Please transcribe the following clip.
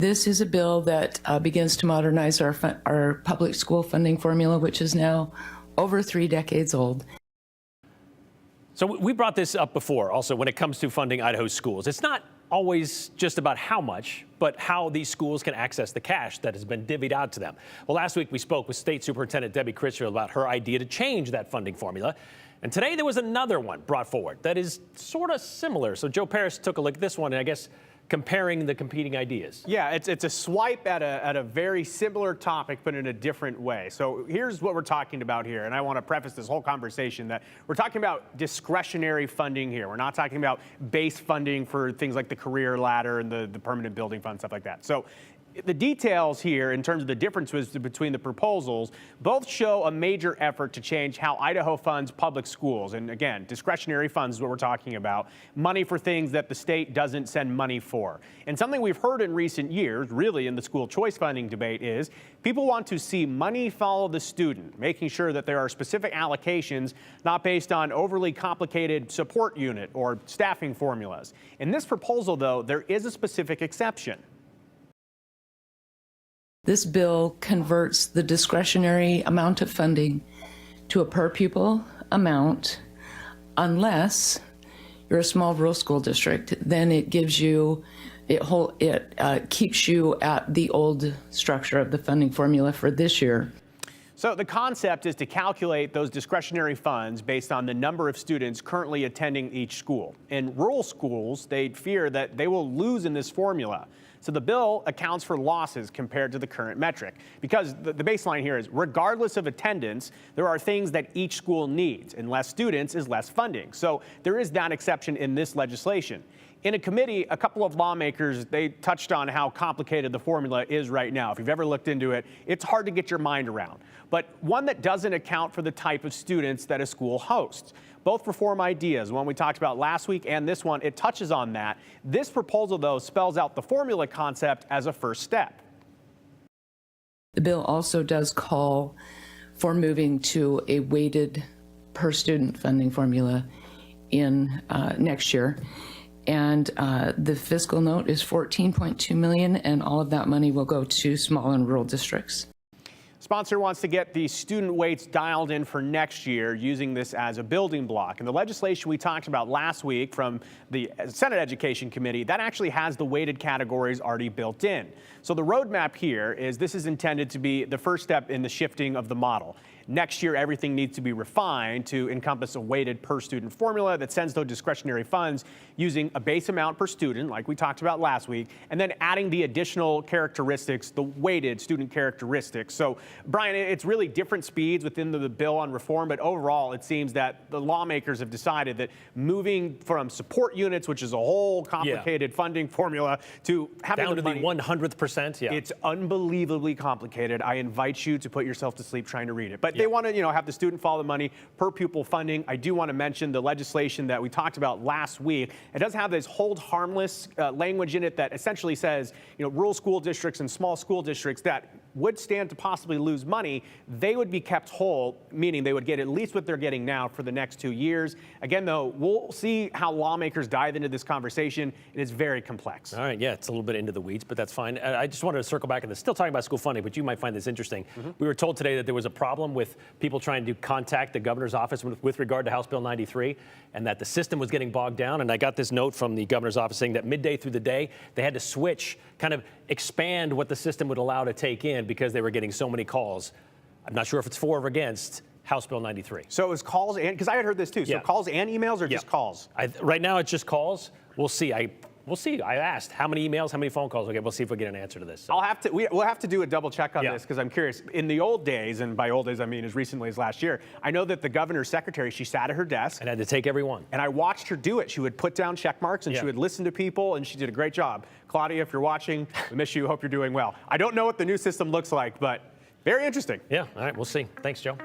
This is a bill that begins to modernize our public school funding formula, which is now over 3 decades old. So we brought this up before also when it comes to funding Idaho's schools. It's not always just about how much, but how these schools can access the cash that has been divvied out to them. Well, last week we spoke with State Superintendent Debbie Critchfield about her idea to change that funding formula. And today there was another one brought forward that is sort of similar. So Joe Paris took a look at this one, and I guess comparing the competing ideas. Yeah, it's a swipe at a very similar topic, but in a different way. So here's what we're talking about here, and I want to preface this whole conversation that we're talking about discretionary funding here. We're not talking about base funding for things like the career ladder and the permanent building fund, stuff like that. So the details here in terms of the differences between the proposals both show a major effort to change how Idaho funds public schools. And again, discretionary funds is what we're talking about, money for things that the state doesn't send money for. And something we've heard in recent years, really in the school choice funding debate, is people want to see money follow the student, making sure that there are specific allocations not based on overly complicated support unit or staffing formulas. In this proposal, though, there is a specific exception. This bill converts the discretionary amount of funding to a per pupil amount unless you're a small rural school district. Then it gives you, it keeps you at the old structure of the funding formula for this year. So the concept is to calculate those discretionary funds based on the number of students currently attending each school. In rural schools, they fear that they will lose in this formula. So the bill accounts for losses compared to the current metric, because the baseline here is regardless of attendance, there are things that each school needs, and less students is less funding. So there is that exception in this legislation. In a committee, a couple of lawmakers, they touched on how complicated the formula is right now. If you've ever looked into it, it's hard to get your mind around. But one that doesn't account for the type of students that a school hosts. Both reform ideas, one we talked about last week and this one, it touches on that. This proposal, though, spells out the formula concept as a first step. The bill also does call for moving to a weighted per student funding formula in next year. And the fiscal note is $14.2 million, and all of that money will go to small and rural districts. Sponsor wants to get the student weights dialed in for next year using this as a building block. And the legislation we talked about last week from the Senate Education Committee, that actually has the weighted categories already built in. So the roadmap here is this is intended to be the first step in the shifting of the model. Next year, everything needs to be refined to encompass a weighted per student formula that sends those discretionary funds using a base amount per student, like we talked about last week, and then adding the additional characteristics, the weighted student characteristics. So, Brian, it's really different speeds within the bill on reform, but overall, it seems that the lawmakers have decided that moving from support units, which is a whole complicated funding formula, to having down to the 100%. Yeah. It's unbelievably complicated. I invite you to put yourself to sleep trying to read it. But they want to, have the student follow the money, per pupil funding. I do want to mention the legislation that we talked about last week. It does have this hold harmless language in it that essentially says, rural school districts and small school districts that would stand to possibly lose money, they would be kept whole, meaning they would get at least what they're getting now for the next 2 years. Again, though, we'll see how lawmakers dive into this conversation. It is very complex. All right, yeah, it's a little bit into the weeds, but that's fine. I just wanted to circle back on this. Still talking about school funding, but you might find this interesting. We were told today that there was a problem with people trying to contact the governor's office with regard to House Bill 93, and that the system was getting bogged down. And I got this note from the governor's office saying that midday through the day, they had to switch, kind of expand what the system would allow to take in because they were getting so many calls. I'm not sure if it's for or against House Bill 93. So it was calls and, because I had heard this too, so calls and emails or just calls? Right now it's just calls. We'll see. We'll see. I asked how many emails, how many phone calls. Okay, we'll see if we get an answer to this. So. We'll have to do a double check on this because I'm curious. In the old days, and by old days I mean as recently as last year, I know that the governor's secretary, she sat at her desk and had to take every one. And I watched her do it. She would put down check marks and she would listen to people, and she did a great job. Claudia, if you're watching, we miss you. Hope you're doing well. I don't know what the new system looks like, but very interesting. Yeah. All right. We'll see. Thanks, Joe.